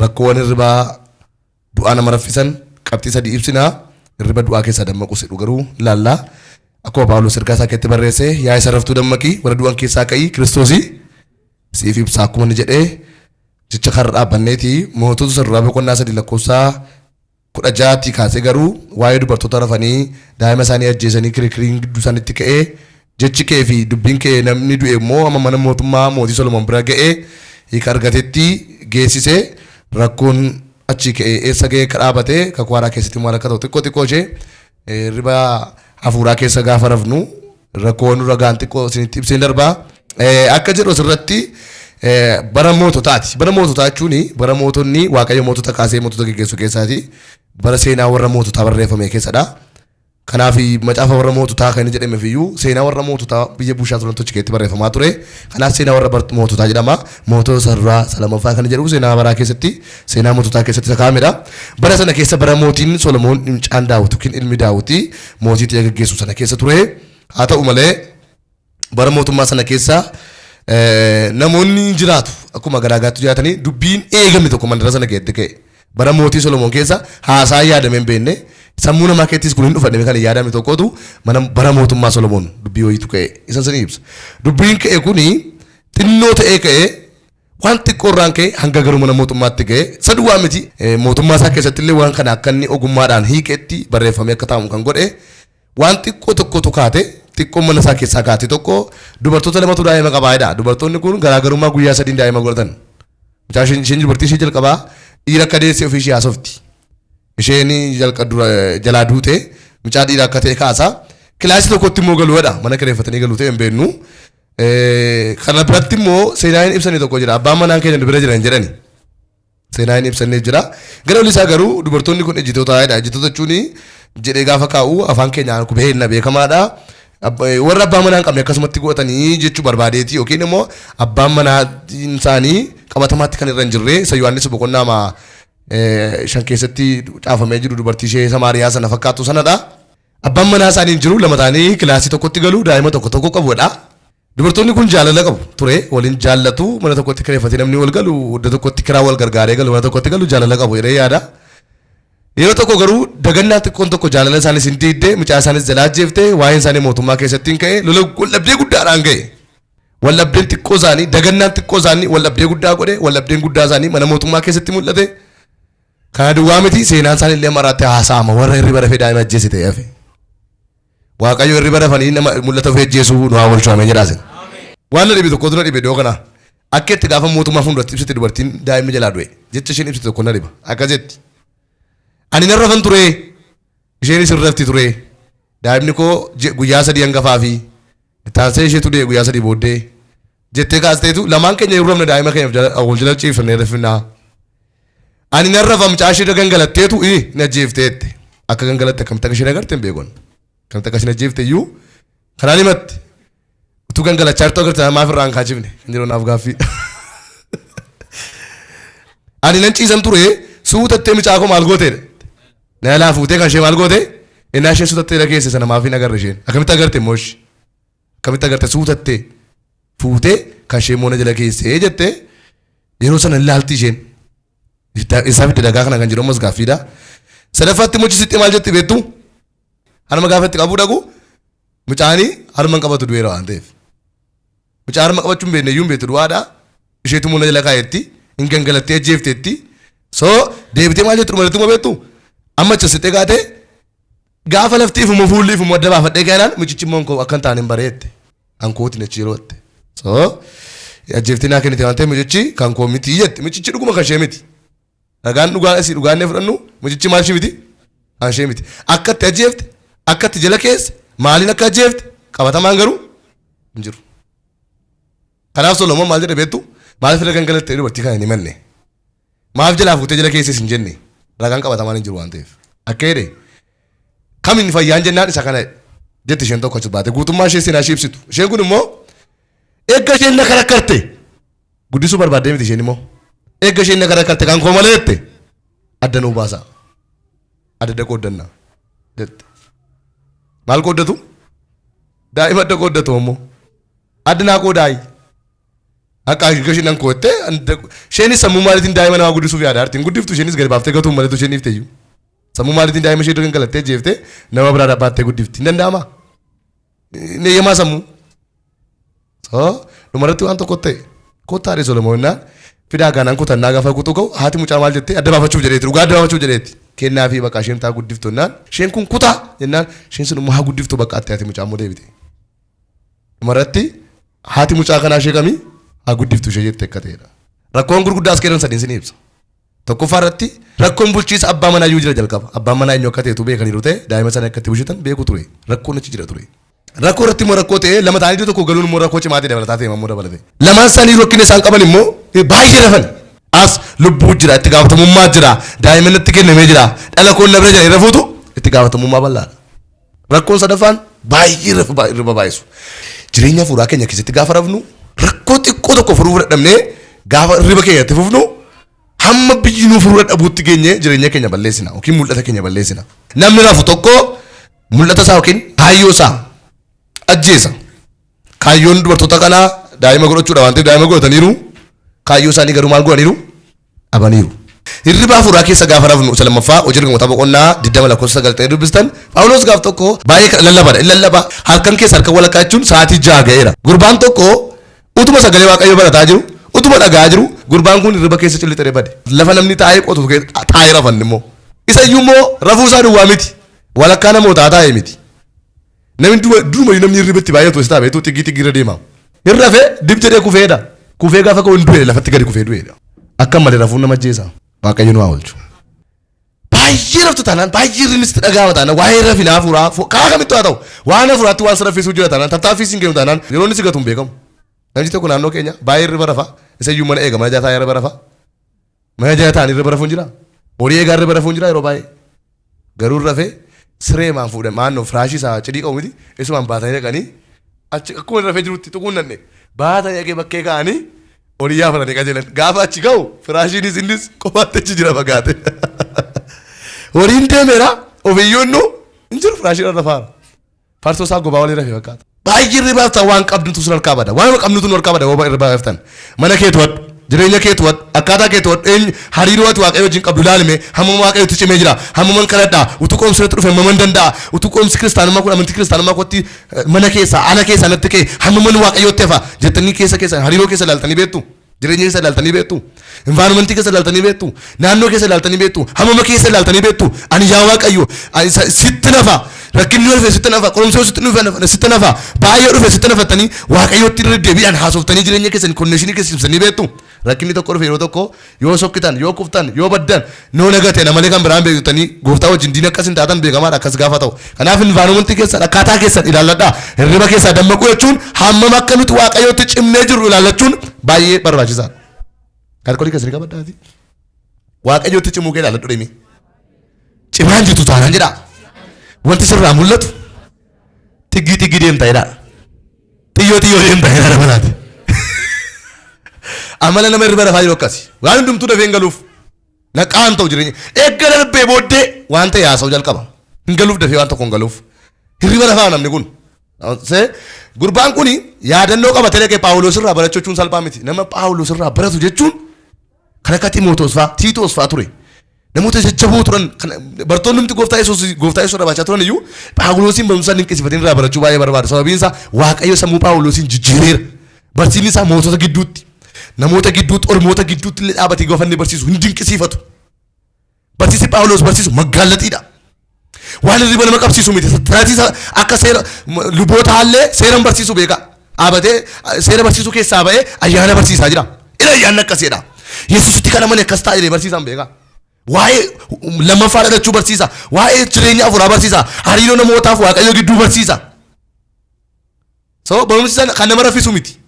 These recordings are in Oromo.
rakkoowwan hirribaa du'aa nama raffisan qabxii sadii ibsinaa hirriba du'aa keessaa dammaqu sidhu garuu ilaallaa akkuma Phaawulos ergaa isaa keessatti barreesse yaa isa raftuu dammaqii warra du'an keessaa ka'ii Kiristoosii siif ibsaa akkuma inni jedhee jecha karra dhaabbanneeti mootota sarraa boqonnaa 3 lakkoofsaa 16 kaasee garuu waa'ee dubartoota rafanii daa'ima isaanii ajjeesanii kirikiriin gidduu isaaniitti ka'ee jechi kee fi dubbiin kee namni du'e immoo amma mana mootummaa mootii Solomoon bira ga'ee hiika argatetti geessisee rakkoon achi ka'ee eessa ga'ee kadhaabatee kakwaaraa keessatti maal akka ta'u xiqqoo ishee riba hafuuraa keessa gaafa rafnu rakkoon ragaan xiqqoo isinitti ibseen darbaa akka jedhu asirratti bara moototaati. Bara moototaa jechuun bara mootonni Waaqayyo mootota kaasee mootota geggeessu keessaati. Bara seenaa warra moototaa barreeffame keessadha. Kanaaf macaafa warra moototaa kan jedhame fiyyuu seenaa warra moototaa biyya bushaa turan tochi keessatti barreeffamaa ture. Kanaaf seenaa warra moototaa jedhama. Mootota sarraa salamaffaa kan jedhu seenaa baraa keessatti seenaa moototaa keessatti sakaamedha. Bara sana keessa bara mootiin Solomoon mucaan Daawit yookiin ilmi Daawit mootii ta'ee geggeessu sana keessa ture. Haa ta'u malee bara mootummaa sana keessa namoonni jiraatu akkuma garaagaatti jiraatanii dubbiin eegame tokko mandara sana keessatti ka'e. Bara mootii Solomoon keessa haasaa yaadame hin beekne sammuu namaa keessattis kun hin dhufadhame kan yaadame tokkotu bara mootummaa Solomoon dubbii wayiitu ka'e. Isa sanii ibsa. Dubbiin ka'e kuni xinnoo ta'ee ka'e waan xiqqoorraan ka'e hanga garuu mana mootummaatti ka'e saduwaa miti mootummaa isaa keessatti illee waan kana akka inni ogummaadhaan hiikeetti barreeffamee akka taa'u kan godhe waan xiqqoo tokkotu kaate xiqqoo mana isaa keessaa kaate tokko dubartoota lamatu daa'ima qabaayedha. Dubartoonni kun garaagarummaa guyyaa 3 daa'ima godhatan. Mucaa isheen dubartii ishee jalqabaa dhiira akka deessee ofii ishee haasofti. Isheen jalaa duute mucaa dhiira akka ta'e kaasa. Kilaasii tokkotti immoo galuudha. Mana kireeffatanii galuu ta'e hin beeknu. Kana biratti immoo seenaan ibsanii tokko jira. Abbaan manaan keenya bira jiran jedhani. Seenaan ibsanii jira. Gara olii isaa garuu dubartoonni kun ejjitootadha. Ejjitoota jechuun jedhee gaafa kaa'u afaan keenyaan kubee hin beekamaadha. Warra abbaan manaa hin qabne akkasumatti godhatanii jechuu barbaadeeti yookiin immoo abbaan manaa isaanii qabatamaatti kan irra hin jirre isa Yohaannis boqonnaa 5 keessatti caafamee jiru dubartii ishee Samaariyaa sana fakkaatu sanadha. Abbaan manaa isaanii hin jiru lama ta'anii kilaasii tokkotti galu daa'ima tokko qabudha. Dubartoonni kun jaalala qabu ture waliin jaallatu mana tokkotti kireeffatee namni wal galu iddoo tokkotti kiraa wal gargaaree galu mana tokkotti galu jaalala qabu jedhee yaada. Yeroo tokko garuu dagannaa xiqqoon tokko jaalala isaanis hin diidde mucaa isaanis jalaa ajjeeftee waa'een isaanii mootummaa keessatti hin ka'e lola waldhabdee guddaadhaan ga'e. Waldhabdeen xiqqoo isaanii dagannaan xiqqoo isaanii waldhabdee guddaa godhe waldhabdeen guddaa isaanii mana mootummaa keessatti mul'ate. Kana duwwaa miti seenaan isaanii illee maraatti haasa'ama warra hirriba rafee daa'ima ajjeese ta'e hafe. Waaqayyo hirriba rafanii nama mul'ata ofii ajjeesuu nu haa oolchuu jedhaasin. Waan na dhibe tokkotu na dhibe iddoo kana akka itti gaafa mootummaa fuulduratti ibsite dubartiin daa'imni jalaa du'e jecha isheen ibsite tokko na dhiba akka jetti. Ani nan rafan ture isheenis hin rafti ture daa'imni koo guyyaa 3 hangafaa fi taansee ishee ture guyyaa 3 booddee jettee kaasteetu lamaan keenya yeroo rafne daa'ima keenya wal jala ciifnee rafnaa. Ani nan rafa mucaa ishee gangalatteetu ni ajjeefteetti akka gangalatte akkamitti akka isheen agarte hin beekon akkamitti akka isheen ajjeefte iyyuu kanaan himatti utuu gangalachaa jirtu agartee maaf irraa hin kaachifne kan jedhu naaf gaaffii. Ani nan ciisan ture suutattee mucaa koo maal gooteedha. Na laa fuutee kan ishee maal goote innaa isheen suutattee dhageesse sana maaf hin agarre isheen akkamitti agarte mooshi akkamitti agarte suutattee fuutee kan ishee moona jala keessee jettee yeroo sana ilaalti isheen isaa fidde dhagaa kana kan jedhu ammas gaaffiidha. Sadaffaatti mochisitti maal jetti beektu harma gaafatti qabuu dhaqu mucaanii harma hin qabatu du'eera waan ta'eef mucaa harma qabachuu hin beekne iyyuu hin beektu du'aadha isheetu moona jala kaa'etti hin gangalattee ajjeefteetti soo deebitee maal jettu dhumarratti immoo beektu amma chisitee kaatee gaafa laftiif immoo fuulliif immoo adda baafadhee keenan mucichi immoo akka hin taane hin bareette hankootiin achi yerootte soo ajjeeftii naa kennite waan ta'eef mucichi kan koo miti jetti mucichi dhuguma kan ishee miti dhagaan dhugaan asii dhugaannee fudhannu mucichi maal ishee miti kan ishee miti akkatti ajjeefte akkatti jala keesse maaliin akka ajjeefte qabatamaan garuu hin jiru. Kanaaf Solomoon maal jedhe beektu maaliif irra gangalattee dubartii kana hin himanne maaf jalaa fuutee jala keesses hin jenne ragaan qabatamaan hin jiru waan ta'eef akka jedhe kamiin fayyaan jennaan isa kana jetti isheen tokko achi baate guutummaa ishee seenaa ishee ibsitu isheen kun immoo eegga isheen na karakkarte guddisuu barbaaddee miti isheen immoo eegga isheen na karakkarte kan koo malee jette adda nuu baasa adda qooddannaa jette maal qooddatu daa'ima adda qooddatu immoo adda naa qoodaayi Akka gashin nan kootte isheenis sammuu maaliitiin daa'ima namaa guddisuuf yaada artiin guddiftu isheenis gadi baaftee gatuun maletu isheen ifteeyyuu sammuu maaliitiin daa'ima ishee kan galattee jeeftee nama biraa dhaabbattee guddifti hin danda'ama neeyyamaa sammuu dhumarratti waan tokko ta'e kottaadhe Solomoonnaan fidaa gaanaan kutannaa gaafa kutuu ka'u haati mucaa maal jettee adda baafachuuf jedheetti dhugaa adda baafachuuf jedheetti kennaa fi bakka isheen taa guddiftu jennaan isheen kun kutaa jennaan isheen sun immoo haa guddiftu bakka atti haati mucaa immoo deebite dhumarratti haati mucaa kanaa ishee kamii haa guddiftu ishee jettee akka ta'edha. Rakkoon gurguddaas kennan sadiin sin ibsa. Tokkoffaa irratti rakkoon bulchiisa abbaa manaa iyyuu jira jalqaba. Abbaan manaa eenyu akka ta'etu beekaniiru ta'e daa'ima sana akka itti bulchitan beeku ture. Rakkoon achi jira ture. Rakkoo irratti immoo rakkoo ta'e lama ta'anii tokko galuun immoo rakkoo cimaa ta'e dabalataa ta'e immoo dabalate. Lamaan isaanii rakkina isaan qaban immoo baay'ee rafan. As lubbuu jira itti gaafatamummaa jira daa'ima natti kennamee jira dhala koon na bira jira irra fuutu itti gaafatamummaa bal'aadha. Rakkoon sadaffaan baay'ee irra baay'isu. Jireenya fuuraa keenya keessatti gaafa rafnu rakkoo xiqqoo tokko furuu fudhadhamnee gaafa riba keenyatti fufnu hamma biyyi nuu furuu dhabuutti geenye jireenya keenya balleessina yookiin mul'ata keenya balleessina. Namni rafu tokko mul'ata isaa yookiin kaayyoo isaa ajjeesa. Kaayyoon dubartoota kanaa daa'ima godhachuudha waan ta'eef daa'ima godhataniiru kaayyoo isaanii garuu maal godhaniiru dhabaniiru. Hirribaa fuuraa keessa gaafa rafnu isa lammaffaa hojii ergamoota boqonnaa 20:9 dubbistan Phaawulos gaaf tokko baay'ee lallabadha lallaba halkan keessa harka walakkaa jechuun sa'aatii 6 ga'eera. Gurbaan tokko utuma sagalee Waaqayyoo barataa jiru utuma dhagaa jiru gurbaan kun hirriba keessa cillixee bade lafa namni taa'ee qotu taa'ee rafan immoo isa iyyuu immoo rafuu isaa duwwaa miti walakkaa namootaa taa'ee miti namni durumayyuu namni hirribatti baay'atu isa taa'ee xiggii irra deema hirrafee dib jedhee kufee gaafa ka'u hin du'e lafatti gadi kufee du'eedha akka malee rafuun nama ajjeesa Waaqayyo nu haa oolchu. Baay'ee raftu taanaan baay'ee hirribni sitti dhaga'ama taanaan waa'ee rafinaa fuuraa kaa kamittuu haa ta'u waan hafuuraatti waan saraffisuu jira taanaan tattaaffii siin kennu taanaan yeroo inni si gatu hin beekamu. Namni tokko naannoo keenya baay'ee irra rafa isa iyyuu mana eega mana jaataa irra rafa mana jaataan irra rafuun jira horii eegaa irra rafuun jira yeroo baay'ee garuu rafee siree maan fuudhan maannoo firaashii isaa cidii qabu miti isumaan baatanii dhaqanii achi akkuma rafee jirutti tuquun nanne baatanii dhaqee bakkee ka'anii horii yaafatanii qajeelan gaafa achi ga'u firaashiinis innis qofaatti achi jira fagaate horiin deemeera ofiyyuunnu hin jiru firaashii irra rafaara farsoo isaa gobaa walii rafee fakkaata. Baay'ee irraa ta'u waan qabdutu sun harkaa bada waan qabnutu nu harkaa bada waan irraa baaftan mana keetu wadhu jireenya keetu wadhu akkaataa keetu wadhu hariiroo ati Waaqayyo wajjin qabdu ilaalime hammuma Waaqayyotti cimee jira hammuman kadhadhaa utuu qoomsirratti dhufe hammuman danda'a utuu qoomsi kiristaanummaa kun amantii kiristaanummaa kootti mana keessaa ala keessaa natti ka'e hammuman Waaqayyotti hafa jettanii keessa hariiroo keessa ilaaltanii beektu jireenya keessa ilaaltanii beektu environmentii keessa ilaaltanii beektu naannoo keessa ilaaltanii beektu hammuma keessa ilaaltanii beektu ani yaa Waaqayyo sitti nafa rakkinni dhufe sitti nafa qorumsoo sitti nafa baay'ee dhufe sitti nafatanii Waaqayyootti irra deebi'an haasoftanii jireenya keessan konneeshinii keessa ibsanii beektu rakkinni tokko dhufe yeroo tokko yoo sokkitan yoo kuftan yoo baddan noo nagate namalee kan biraan beektanii gooftaa wajjin diina akkas hin taatan beekamaadha akkas gaafa ta'u kanaaf environmentii keessan akkaataa keessan ilaalladhaa hirriba keessaa dammaquu jechuun hammam akka nuti Waaqayyootti cimnee jirru ilaallachuun baay'ee barbaachisaadha. Kaalkolii keessanii qabadhaati Waaqayyootti cimuu kee ilaalladhu deemi cimaan jirtu taanaan jedhaa. Wanti sirraa mul'atu tiggii deemta jedhaa xiyyoo deemta jedhaa dabalaati. Amala nama irra rafaa jiru akkasi waan hundumtuu dafee hin galuuf naqaan ta'u jireenya eegga darbee booddee waan ta'e haasa'u jalqaba hin galuuf dafee waan tokko hin galuuf hirriba rafaa namni kun. Gurbaan kun yaadannoo qabatee dhaqee Phaawulos irraa barachuu jechuun salphaa miti nama Phaawulos irraa baratu jechuun kan akka Xiimotewos fa'aa Tiitoos fa'aa ture. Namoota jajjaboo turan bartoonni nuti gooftaa Yesuus barbaachaa turan iyyuu Phaawulosiin barumsa dinqisiifatanii irraa barachuu baay'ee barbaada. Sababiin isaa Waaqayyo sammuu Phaawulosiin jijjiireera. Barsiisni isaa mootota gidduutti namoota gidduutti ormoota gidduutti illee dhaabatee goofanni barsiisu hin dinqisiifatu. Barsiisni Phaawulos barsiisu magaalattiidha. Waan hirriba nama qabsiisu miti. Tajaajila akka seera luboota illee seera barsiisu beeka. Dhaabatee seera barsiisuu keessaa ba'ee ayyaana barsiisaa jira. Ila ayyaanni akkasiidha. Yesuusitti kan amane akkas taa'ee barsiisaan beeka. Waa'ee lammaffaa dhalachuu barsiisa. Waa'ee jireenya afuuraa barsiisa. Hariiroo namootaaf Waaqayyo gidduu barsiisa. Barumsi kan nama raffisu miti.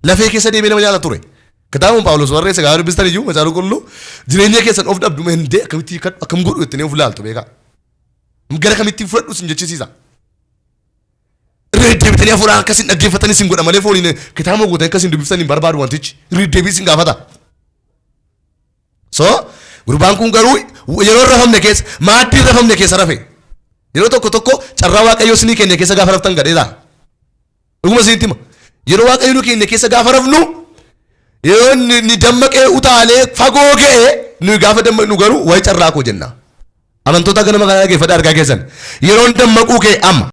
Lafee keessa deemee nama nyaata ture. Kitaabni Phaawulos barreesse gaafa dubbistan iyyuu macaafa qulqulluu jireenya keessan of dhabdu mendee akkam godhu jettanii of ilaaltu beeka. Gara kamittiin fudhadhu sin jechisiisa. Irra deebitanii afuuraan akkasiin dhaggeeffatanii sin godha malee fooniin kitaaba guutan akkasiin dubbistan hin barbaadu wantichi. Irra deebii sin gaafata. Gurbaan kun garuu yeroo rafamne keessa maaddii rafamne keessa rafe. Yeroo tokko carraa Waaqayyoo sinii kenne keessa gaafa raftan gadheedha. Dhuguma isinitti hima. Yeroo Waaqayyoo nu kenne keessa gaafa rafnu yeroo ni dammaqee utaalee fagoo ga'e nu gaafa dammaqnu garuu way carraa koo jenna. Amantoota ganama kana dhaggeeffadhaa argaa keessan yeroo dammaquu kee amma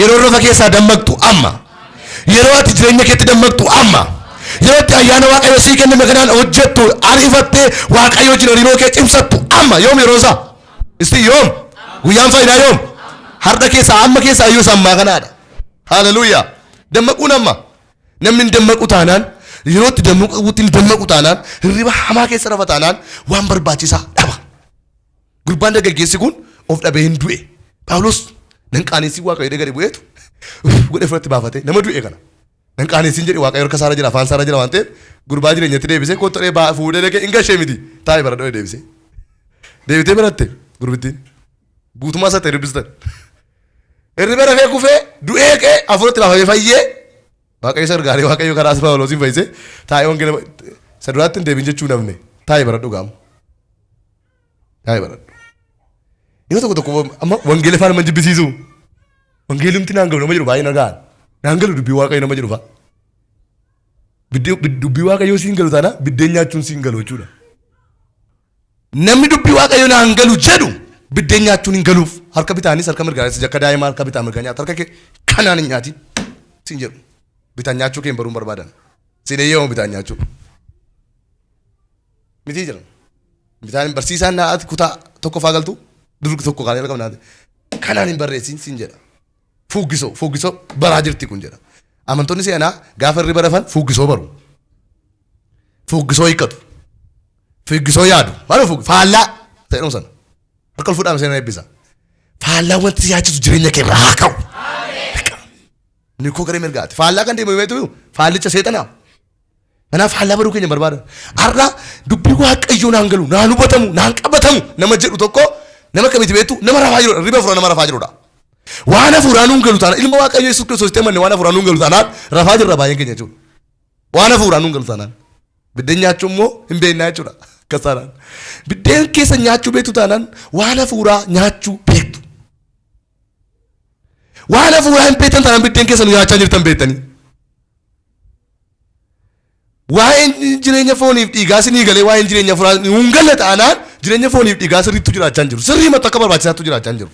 yeroo rafa keessaa dammaqtu amma yeroo ati jireenya keetti dammaqtu amma yeroo ati ayyaana Waaqayyo sii kenname kanaan hojjettu ariifattee Waaqayyo jira hariiroo kee cimsattu amma yoom yeroo isaa isti yoom guyyaan faayidaa yoom har'a keessaa amma keessaa iyyuu sammaa kanaadha. Haleluuyaa. Dammaquun amma namni dammaqu taanaan yeroo itti dammaqu taanaan hirriba hamaa keessa rafa taanaan waan barbaachisaa dhaba. Gurbaan dargaggeessi kun of dhabee hin du'e. Phaawulos nan qaanessi Waaqayyo gadi bu'eetu godhe fudhatti baafate nama du'e kana. Nan qaanessi jedhe Waaqayyo harka isaarra jira afaan isaarra jira waan ta'eef gurbaa jireenyatti deebisee kottodhee fuudhee dhaqee hin gashee miti taa'ee bara dho'ee deebisee. Deebitee biratte gurbittiin guutummaa isaa ta'e ribbistan. Hirriba rafee kufee du'ee qee afuratti baafamee fayyee Waaqayyo isa gargaaree Waaqayyo karaa Phaawulosiin fayyisee taa'ee wangeela saduraatti hin deebiin jechuu namne taa'ee bara dhugaamu. Taa'ee bara. Yeroo tokko amma wangeela faana man jibbisiisu wangeelumti naan galu nama jedhu baay'ee nagaan naan galu dubbii Waaqayyo nama jedhu fa'a. Dubbii Waaqayyo siin galu taana biddeen nyaachuun siin galu jechuudha. Namni dubbii Waaqayyo naan galu jedhu biddeen nyaachuun hin galuuf harka bitaanis harka mirgaanis akka daa'ima harka bitaa mirgaa nyaata harka kee kanaan hin nyaatin siin jedhu bitaan nyaachuu kee baruun barbaadan siin eeyyama bitaan nyaachuu miti jira bitaan barsiisaan naati kutaa tokko faagaltu durgi tokko kaanii argamu naati kanaan hin barreessin siin jedha fuuggisoo baraa jirti kun jedha amantoonni seenaa gaafa hirriba rafan fuuggisoo baru fuuggisoo hiikkatu fuuggisoo yaadu maal faallaa ta'e sana. Harka fuudhaan seenaa eebbisa. Faallaa wanti yaachisu jireenya kee irraa ka'u. Ni koo garee mirgaati. Faallaa kan deemu beektu faallicha seexanaa. Kanaaf faallaa baruu keenya barbaada. Har'a dubbii Waaqayyoo naan galu naan hubatamu naan qabatamu nama jedhu tokko nama kamitti beektu nama rafaa jirudha. Riba fuudhaa nama rafaa jirudha. Waan hafuuraan nuun galu taanaan ilma Waaqayyoo Yesuus Kiristoos ta'e manne waan hafuuraan nuun galu taanaan rafaa jirra baay'een keenya jechuudha. Waan hafuuraan nuun galu taanaan biddeen nyaachuu immoo hin beeknaa jechuudha. Kasaran biddeen keessa nyaachuu beektu taanaan waan hafuuraa nyaachuu beektu. Waan hafuuraa hin beektan taanaan biddeen keessa nu nyaachaa jirtan beektanii. Waa'een jireenya fooniif dhiigaa sinii galee waa'een jireenya hafuuraa hin galle taanaan jireenya fooniif dhiigaa sirriitu jiraachaa hin jiru. Sirrii mata akka barbaachisaatti jiraachaa hin jiru.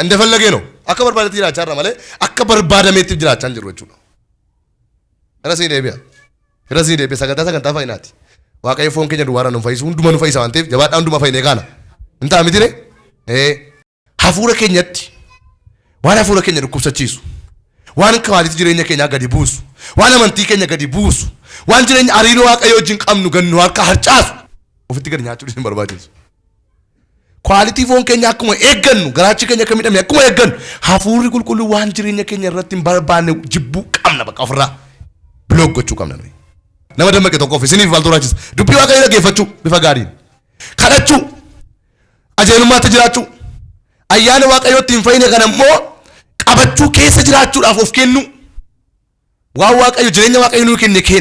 Inde fallageenoo akka barbaadetti jiraachaa irra malee akka barbaadameetti jiraachaa hin jiru jechuudha. Irra sii deebi'a sagantaa fayyinaati. Waaqayyo foon keenya duwwaaraan nu fayyisu hunduma nu fayyisa waan ta'eef jabaadhaan hunduma fayyinee kana. Hin ta'a miti hafuura keenyatti waan hafuura keenya dhukkubsachiisu waan kwaaliti jireenya keenyaa gadi buusu waan amantii keenya gadi buusu waan jireenya hariiroo Waaqayyo wajjin qabnu gannu harka harcaasu ofitti gadi nyaachuu hin barbaachisu. Kwaaliti foon keenya akkuma eeggannu garaachi keenya akka miidhamne akkuma eeggannu hafuurri qulqulluu waan jireenya keenya irratti hin barbaanne jibbuu qabna bakka ofirraa biloog gochuu qabna nuyi. Nama dammaqe tokko isiniif maal barbaachisa dubbii Waaqayyo dhaggeeffachuu bifa gaariin kadhachuu ajeenummaatti jiraachuu ayyaana Waaqayyootti hin fayyine kana immoo qabachuu keessa jiraachuudhaaf of kennu waan Waaqayyo jireenya Waaqayyo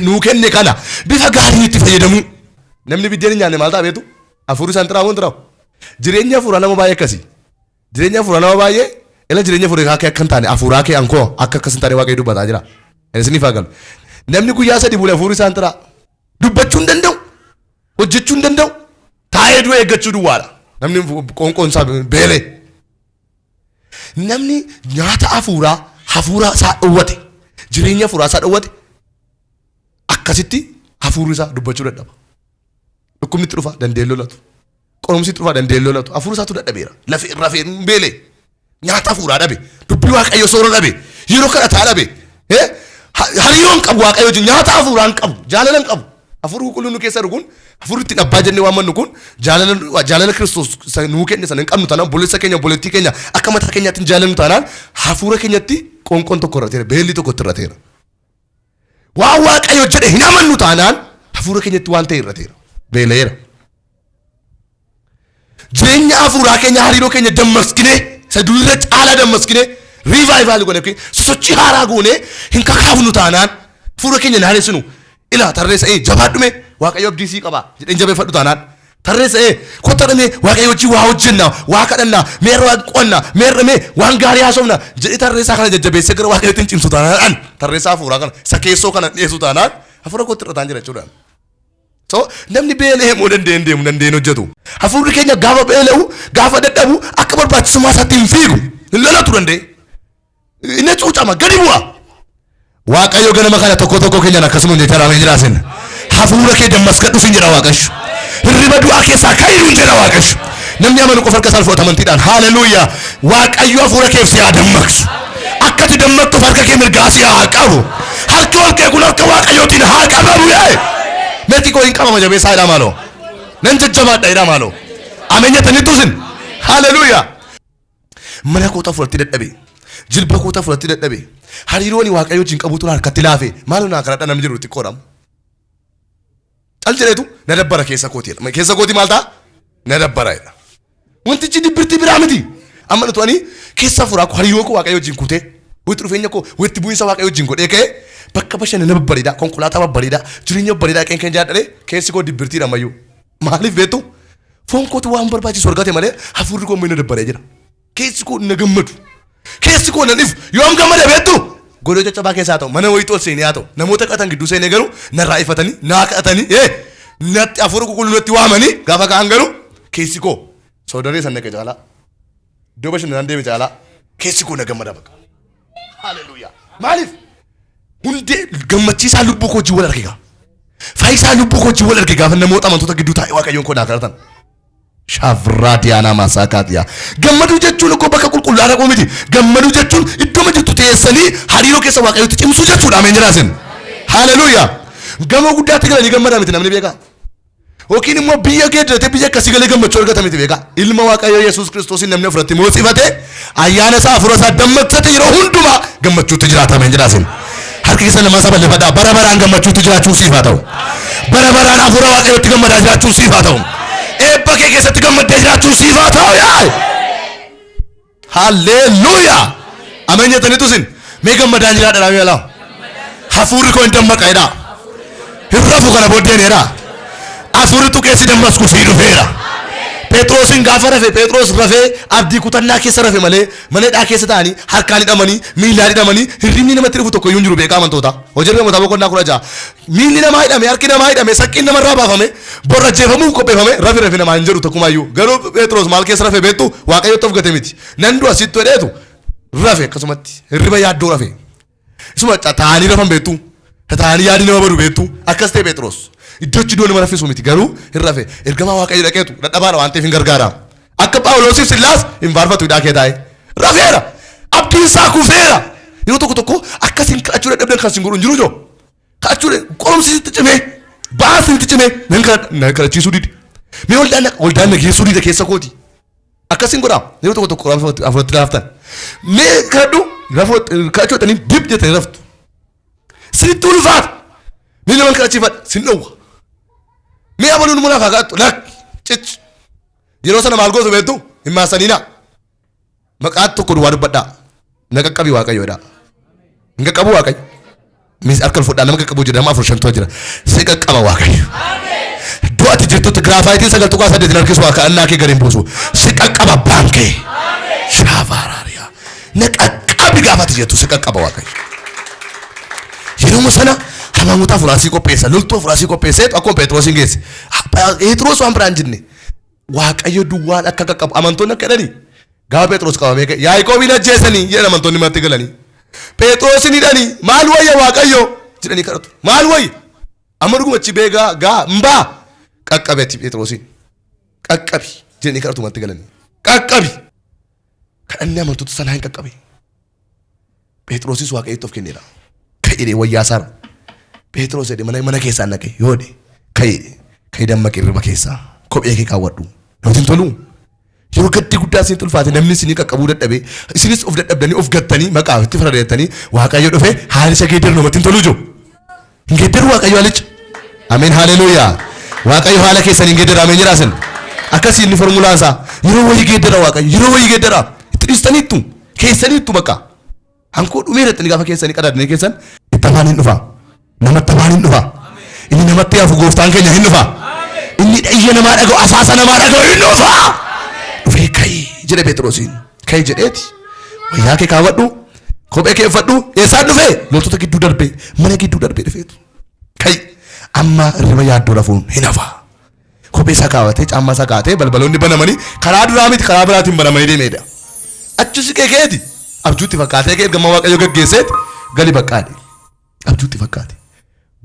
nuu kenne kana bifa gaariin itti fayyadamu. Namni biddeen hin nyaanne maal ta'a beektu hafuurri isaan xiraa'uu hin xiraa'u. Jireenya hafuuraa nama baay'ee akkasii jireenya hafuuraa nama baay'ee ila jireenya hafuuraa kee akka hin taane hafuuraa kee ankoo akka akkas hin taane Waaqayyo dubbataa jira. Isiniif haa galu. Namni guyyaa sadii bulee hafuurri isaan xiraa dubbachuu hin danda'u hojjechuu hin danda'u taa'ee du'e eeggachuu duwwaadha. Namni qoonqoon isaa beelee namni nyaata hafuuraa isaa dhowwate jireenya hafuuraa isaa dhowwate akkasitti hafuurri isaa dubbachuu dadhaba. Dhukkubni itti dhufa dandeelloo latu qoromsi itti dhufa dandeelloo latu hafuurri isaatu dadhabeera rafee beelee nyaata hafuuraa dhabe dubbii Waaqayyo soora dhabe yeroo kadhataa dhabe hariiroon qabu Waaqayyo wajjin nyaata hafuuraan qabu jaalala qabu hafuurri qulqulluun nu keessa dhuguun hafuurri itti dhabbaa jennee waan mannu kun jaalala Kiristoos nuu kenne sana hin qabnu taanaan boleessa keenya boleettii keenya akka mataa keenyaatti hin jaalannu taanaan hafuura keenyatti qoonqoon tokko irrateera beelli tokko itti irrateera. Waan Waaqayyo jedhe hin amannu taanaan hafuura keenyatti waan ta'e irrateera beela'eera. Jireenya hafuuraa keenya hariiroo keenya dammaskinee isa durirra caalaa dammaskinee riivaayivaali godhe sochii haaraa goonee hin kakaafnu taanaan hafuura keenya naanessinu ila tarreessa jabaadhume Waaqayyo abdiisii qaba jedheen jabeeffadhu taanaan tarreessa kottadhame Waaqayyo wajjin waa hojjenna waa kadhanna meerra waa qonna meerra mee waan gaarii haasofna jedhee tarreessaa kana jajjabeessee gara Waaqayyootti hin cimsu taanaan tarreessaa hafuuraa kana isa keessoo kana dhiyeessu taanaan hafuura kootti irrataan jira jechuudha. So namni beelee moo dandeen deemu dandeen hojjetu. Hafuurri keenya gaafa beele'u gaafa dadhabu akka barbaachisummaa isaatti hin fiigu. Hin lolatu dandee. Inni cuucama gadi bu'a. Waaqayyo ganama kana tokko tokko keenyan akkasuma hin jaraamee jiraasin. Hafuura kee dammasqadhuuf hin jedha Waaqayyo. Hirriba du'aa keessaa ka'iru hin jedha Waaqayyo. Namni amanu qofa harka isaa fudhata amantiidhaan. Haaleluyyaa. Waaqayyo hafuura keef si haa dammaqsu. Akkati dammaqtuuf harka kee mirgaa si haa qabu. Harki ol kee kun harka Waaqayyootiin haa qabamu yee. Meetii koo hin qabama jabeessaa jedhaa maaloo. Nan jajjabaadha jedhaa maaloo. Ameenyatanii tuusin. Haaleluyyaa. Mana koota fudhatti dadhabe. Jilba koota fudhatti dadhabe. Hariiroon Waaqayyoo wajjin qabu tura harkatti laafe. Maaloo naa kadhadha namni jiru xiqqoodhamu. Cal jedheetu na dabbara keessa kooti jedha. Keessa kooti maal ta'a? Na dabbara jedha. Wantichi dibbirti biraa miti. Amma nuti ani keessa furaa hariiroo koo Waaqayyoo wajjin kutee. Walitti dhufeenya koo walitti bu'iinsa Waaqayyoo wajjin godhee ka'ee bakka bashannana babbareedaa konkolaataa babbareedaa jireenya babbareedaa qeen jaadhalee keessi koo dibbirtiidha ammayyuu. Maaliif beektu? Foon kootu waan barbaachisu argate malee hafuurri koo immoo dabbaree jira. Keessi koo na gammadu. Keessi koo na dhifu yoom gammada beektu? Godoo caccabaa keessaa ta'u mana wayii tool seenee haa ta'u namoota qatan gidduu seenee garuu narraa ifatanii naa kadhatanii natti hafuura qulqulluu natti waamanii gaafa ka'an garuu keessi koo soodaree san naqe caalaa iddoo bashannanaan deeme caalaa keessi koo na gammada baqa. Hallelujah. Maaliif? Hundee gammachiisaa lubbuu koo wajjin wal arge gaa. Faayisaa lubbuu koo wajjin wal arge gaafa namoota amantoota gidduu taa'ee Waaqayyoon koo naa kadhatan. Shavraa diyaanaa maasaa diyaa. Gammaduu jechuun koo bakka qulqulluu dhaquu miti. Gammaduu jechuun iddoo jirtu teessanii hariiroo keessa Waaqayyootti cimsuu jechuudha. Ameen jiraasin. Hallelujah. Gamoo guddaatti galanii gammadaa miti namni beekaa. Yookiin immoo biyya geeddarate biyya akkasii galee gammachuu argata miti beekaa. Ilma Waaqayyoo Yesuus Kiristoosiin namni ofirratti moosifate ayyaana isaa hafuura isaa dammaqsate yeroo hundumaa gammachuutti jiraata. Ameen jiraasin. Harka keessa namaa saba lafadhaa bara baraan gammachuutti jiraachuu siif haa ta'u. Bara baraan hafuura Waaqayyootti gammadaa jiraachuu siif haa ta'u. Eebba kee keessatti gammadee jiraachuu siif haa ta'u yaa. Hallelujah. Ameen jettanii tusin. Mee gammadaan jiraadha dhaabee alaa. Hafuurri koo hin dammaqeedha. Hin rafu kana booddeen jedha. Hafuurri tu keessi dammasku sii dhufeera. Phexrosin gaafa rafe Phexros rafee abdii kutannaa keessa rafe malee maneedhaa keessa ta'anii harkaan hidhamanii miilaan hidhamanii hirribni namatti dhufu tokko iyyuu hin jiru beekaa amantoota. Hojii namoota boqonnaa 16. Miilli namaa hidhame harki namaa hidhame sakkiin namarraa baafame borra jeefamuuf qopheeffame rafi namaa hin jedhu tokkumaayyuu. Garuu Phexros maal keessa rafe beektu Waaqayyotti of gate miti. Nan du'a sittu hedheetu rafe akkasumatti hirriba yaaddoo rafe. Isuma taa'anii rafan beektu. Taa'anii yaadni nama badu beektu akkas ta'e Phexros. Iddoo ichi doon mana fisu miti garuu hin rafe ergamaa Waaqayyo dhaqeetu dadhabaadha waan ta'eef hin gargaara. Akka Phaawulosiif Sillaas hin faarfatu hidhaa kee taa'e. Rafeera. Abdiin isaa kuufeera. Yeroo tokko tokko akkasiin kadhachuu dadhabdan kan sin godhu hin jiru joo. Kadhachuu qoromsi sitti cimee baasni sitti cimee nan kadhachiisuu didi. Mee waldaan nageessuu dida keessa kooti. Akkasiin godhaa yeroo tokko tokko hafuuratti laaftan. Mee kadhadhu kadhachuu dhanii dib jettanii raftu. Sinitti ulfaata. Mee naman kadhachiifadha sin dhowwa. Mee abaluun munaaf haa kadhattu lak cic. Yeroo sana maal gootu beektu hin maasaniina. Maqaatti tokko duwwaa dubbadhaa. Na qaqqabii Waaqayyoodha. Hin qaqqabu Waaqayyo. Mis harka fudhaa nama qaqqabu jira nama afur shantu jira. Si qaqqaba Waaqayyo. Iddoo ati jirtutti giraafayitiin 9.8 harkisu waa ka'annaa kee gadi hin buusu. Si qaqqaba baankee. Shaavaaraariyaa. Na qaqqabi gaafa ati jettu si qaqqaba Waaqayyo. Yeroo sana Hamamuta furasii qopheessa loltuu furasii qopheesseetu akkuma Phexrosin geesse. Phexros waan biraan jinne Waaqayyo duwwaan akka qaqqabu amantoonni akka jedhani gaafa Phexros qabamee ka'e Yaaqoobiin ajjeesanii jedhan amantoonni matti galanii. Phexrosin hidhanii maal wayya Waaqayyo jedhanii kadhatu. Maal wayya amma dhugumachi beegaa gaa mbaa qaqqabeeti Phexrosin qaqqabi jedhanii kadhatu matti galanii. Qaqqabi kadhannee amantoota sana hin qaqqabe. Phexrosis Waaqayyotti of kenneera. Ka'ee wayyaa saara. Phexros jedhe mana keessaa naqe yoode ka'ee dammaqee irriba keessaa kophee kee kaawwadhu. Namatti hin tolu. Yeroo gaddi guddaa isin tulfaate namni isinii qaqqabuu dadhabe isinis of dadhabdanii of gattanii maqaa itti faradeettanii Waaqayyo dhufee haala isa geeddaru namatti hin tolu jiru. Hin geeddaru Waaqayyo haalicha. Ameen haleluuyaa. Waaqayyo haala keessan hin geeddara ameen jedhaasin. Akkasii inni formulaan isaa yeroo wayii geeddara Waaqayyo yeroo wayii geeddara itti dhiistaniittu keessaniittu bakka. Hankoo dhumee irratti gaafa keessanii qadaadanii keessan itti afaan hin dhufa. Namatti afaan hin dhufa. Inni namatti hafu gooftaan keenya hin dhufa. Inni iyya namaa dhaga'u asaasa namaa dhaga'u hin dhufa. Dhufee ka'ii jedhe Phexrosiin. Ka'ii jedheeti wayyaa kee kaawwadhu kophee kee uffadhu eessaan dhufee loltoota gidduu darbee mana gidduu darbee dhufeetu. Ka'ii amma riba yaaddoo rafuun hin hafa. Kophee isaa kaawwatee caammaa isaa kaatee balbaloonni banamanii karaa duraa miti karaa biraatiin banamanii deemeedha. Achi siqee keeti abjuutti fakkaatee kee ergama Waaqayyoo gaggeesseet gali baqqaadhe. Abjuutti fakkaate.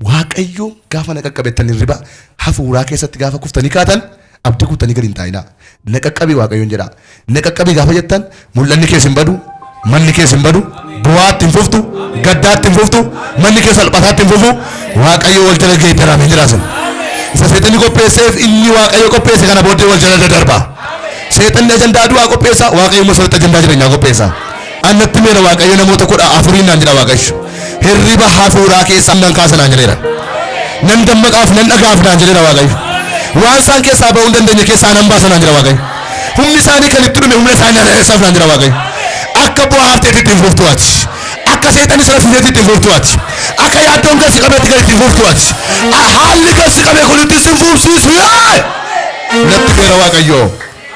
Waaqayyoo gaafa na qaqqabettanii riba hafuuraa keessatti gaafa kuftanii kaatan abdii kuttanii gadi hin taa'inaa. Na qaqqabii Waaqayyoon jedha. Na qaqqabii gaafa jettan mul'anni keessa hin badu, manni keessa hin badu, bu'aatti hin fuftu, gaddaatti hin fuftu, manni keessa salphataatti hin fufu. Waaqayyoo wal jala geeddaramee jiraasan. Isa seexanni qopheesseef inni Waaqayyoo qopheesse kana booddee wal jala daddarba. Seexanni ajandaa du'aa qopheessa, Waaqayyoo masarratti ajandaa jireenyaa qopheessa. Annatti meera Waaqayyo namoota 14 naan jedha Waaqayyo. Hirriba hafuuraa keessaa nan kaasa naan jedheera. Nan dammaqaaf nan dhagaaf naan jedheera Waaqayyo. Waan isaan keessaa ba'uu hin dandeenye keessaa nan baasa naan jedha Waaqayyo. Humni isaanii kan itti dhume humna isaanii naan dheessaaf naan jedha Waaqayyo. Akka bu'aa hafteetti ittiin fuftu ati. Akka seexanni sana fideetti ittiin fuftu ati. Akka yaaddoon gasi qabeetti kan ittiin fuftu ati. Haalli gasi qabee kun itti sin fufsiisu yaa. Natti meera Waaqayyo.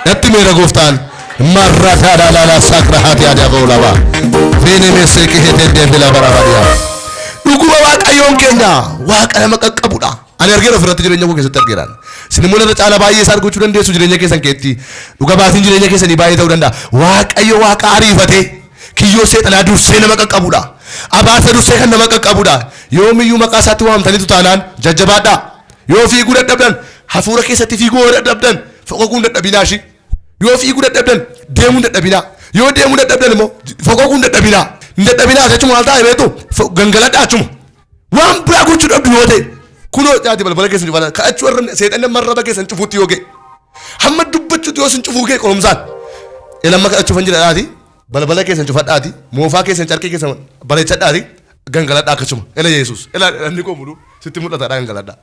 Natti meera Gooftaan. Marrata la sakra hati ada golaba. Vene meseki hete debila barabadia. Dhuguma Waaqayyoon keenya Waaqa nama qaqqabudha. Ani argeera ofirratti jireenya koo keessatti argeeraan. Sinimmoo irra caala baay'ee isaan gochuu dandeessu jireenya keessan keetti. Dhuga baatiin jireenya keessanii baay'ee ta'uu danda'a. Waaqayyo Waaqa ariifatee kiyyoo seexanaa dursee nama qaqqabudha. Abaasa dursee kan nama qaqqabudha. Yoomiyyuu maqaa isaatti waamtaniitu taanaan jajjabaadhaa. Yoo fiiguu dadhabdan hafuura keessatti fiiguu dadhabdan foqoquun dadhabinaashi. Yoo fiiguu dadhabdan deemuu dadhabinaa. Yoo deemuu dadhabdan immoo foqoquun dadhabinaa. Dadhabinaa jechuun maal ta'e beektu gangaladhaa achuma. Waan biraa gochuu dhabdu yoo ta'e kunoo jaati balbala keessan cufaa kadhachuu irra seexanni marraba keessan cufuutti yoo ga'e. Hamma dubbachuutti yoo sin cufuu ga'e qoromsaan. Elamma kadhachuufan jedhadhaati balbala keessan cufadhaati moofaa keessan carqee keessan bareechadhaati gangaladhaa akkasuma. Ela Yesuus ela inni koo muduu sitti mul'ataadha gangaladhaa.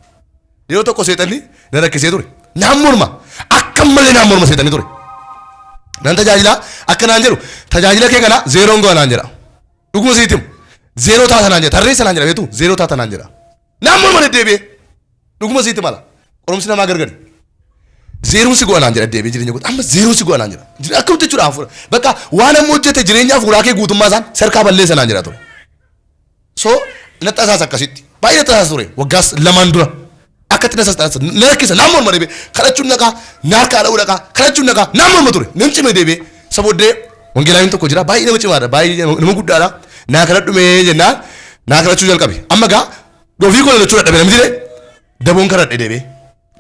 Yoo tokko seexanni na rakkisee ture. Naan morma akka malee naan morma seexanni ture. Nan tajaajila akka naan jedhu tajaajila kee kana zeeroon go'a naan jedha. Dhuguma siitim zeeroo taata naan jedha tarreessa naan jedha beetu zeeroo taata naan jedha. Naan morma deddeebi'ee dhuguma siitim ala qoromsi namaa gargari. Zeeroon si go'a naan jedha deebi'ee jireenya goota amma zeeroon si go'a naan jedha. Akka hojjechuudhaaf fuudha bakka waan amma hojjete jireenyaaf fuudhaa kee guutummaa isaan sarkaa balleessa naan jedha ture. So natti asaas akkasitti baay'ee natti asaas ture waggaas lamaan dura. Akka tina sastas narkisa namon ma debe kadachun naka narka da udaka kadachun naka namon ma ture nin cime debe saboda wangelayin to ko jira bayi ne cima da bayi ne gudda da na kadadu me jenna na kadachu jal kabe amma ga do fi ko le chura debe namide dabon kadade debe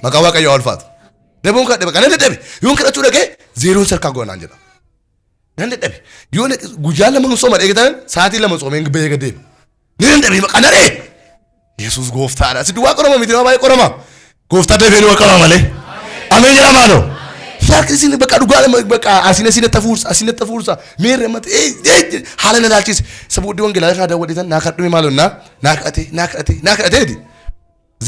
maka Waaqayyo alfat dabon kadade kana debe yon kadachu dake zero sarka go nan jira nan debe yon gujala man so ma dege tan saati la ma so men be ga debe nin debe makana de Yesus gooftaadha. Si duwwaa qorama miti nama baay'ee qorama. Gooftaa dafee ni qorama malee. Ameen jedhama no. Shaakisiin bakka dhugaa bakka asina tafuursa meerre mate haala na daalchise sabooddi wangeelaa irraa daawwatan naa kadhume maaloo naa kadhatee di.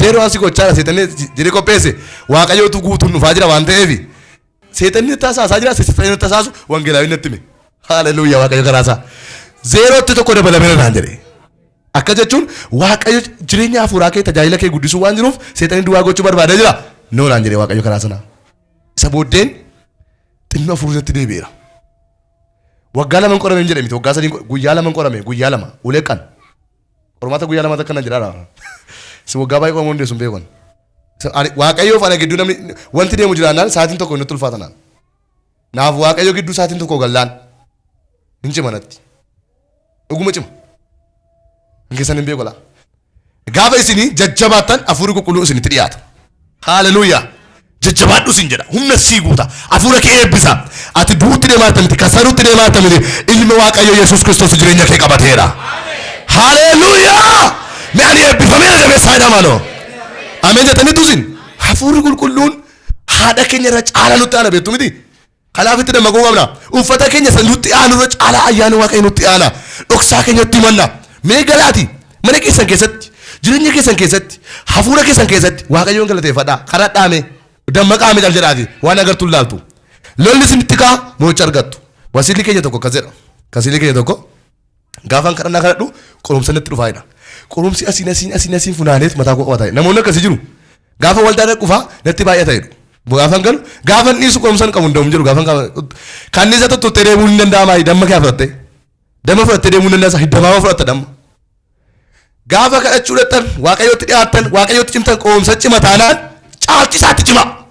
Zeeroo asi gochaa seetanni jedhee qopheesse Waaqayyootu guutuun dhufaa jira waan ta'eef seetanni tasaasaa jira seetanni tasaasu wangeelaa inni itti hime. Haaleluyyaa Waaqayyo karaasaa. Zeerootti tokko dabalamee naan jedhee. Akka jechuun Waaqayyo jireenya hafuuraa kee tajaajila kee guddisuu waan jiruuf seexanni duwwaa gochuu barbaadee jira. Noo naan jedhee Waaqayyo karaa sanaa. Isa booddeen xinno hafuurratti deebi'eera. Waggaa lama qorame hin jedhamiti waggaa sadii guyyaa lama qorame guyyaa lama ulee kan. Qormaata guyyaa lama takka na jiraadha. Si waggaa baay'ee qoramuu hundeessuun beekon. Waaqayyoof ana gidduu namni wanti deemu jiraannaan sa'aatiin tokko nutti ulfaatanaan. Naaf Waaqayyo gidduu sa'aatiin tokko gallaan hin cimanatti. Dhuguma cima. Ngeessan hin beekola. Gaafa isinii jajjabaattan hafuurri qulqulluu isinitti dhiyaata. Haaleluyyaa. Jajjabaadhu isin jedha. Humna sii guuta. Hafuura kee eebbisa. Ati duutti deemaata miti. Kasaruutti deemaata miti. Ilma Waaqayyo Yesuus Kiristoos jireenya kee qabateera. Haaleluyyaa. Mee ani eebbifamee dhabeessaa jedhamanoo. Ameen jettaniitu isin. Hafuurri qulqulluun haadha keenya irra caala nutti aana beektu miti. Kanaaf itti dammaquu qabna. Uffata keenya isa nutti aanu irra caala ayyaana Waaqayyo nutti aana. Dhoksaa keenyatti himanna. Mee galaati mana keessan keessatti jireenya keessan keessatti hafuura keessan keessatti Waaqayyoon galateeffadhaa kadhadhaame dammaqaame cal jedhaati waan agartuun laaltu lolli isinitti kaa moo'icha argattu wasiilli keenya tokko akkas jedha kasiilli keenya tokko gaafaan kadhannaa kadhadhu qorumsa natti dhufaayidha qorumsi asiin funaaneet mataa koo qabataayidha namoonni akkasii jiru gaafa waldaa dhaqufaa natti baay'ataayidhu gaafan galu gaafan dhiisu qorumsan qabu hunda'uun jiru gaafan kanniisa tuttuttee deemuu hin danda'amaa damma kee fudhattee. Dama fudhattee deemuu dandeessa hiddamaa fudhatta damma. Gaafa kadhachuu dhaqxan Waaqayyootti dhiyaattan Waaqayyootti cimtan qoomsa cima taanaan caalchisaatti cima.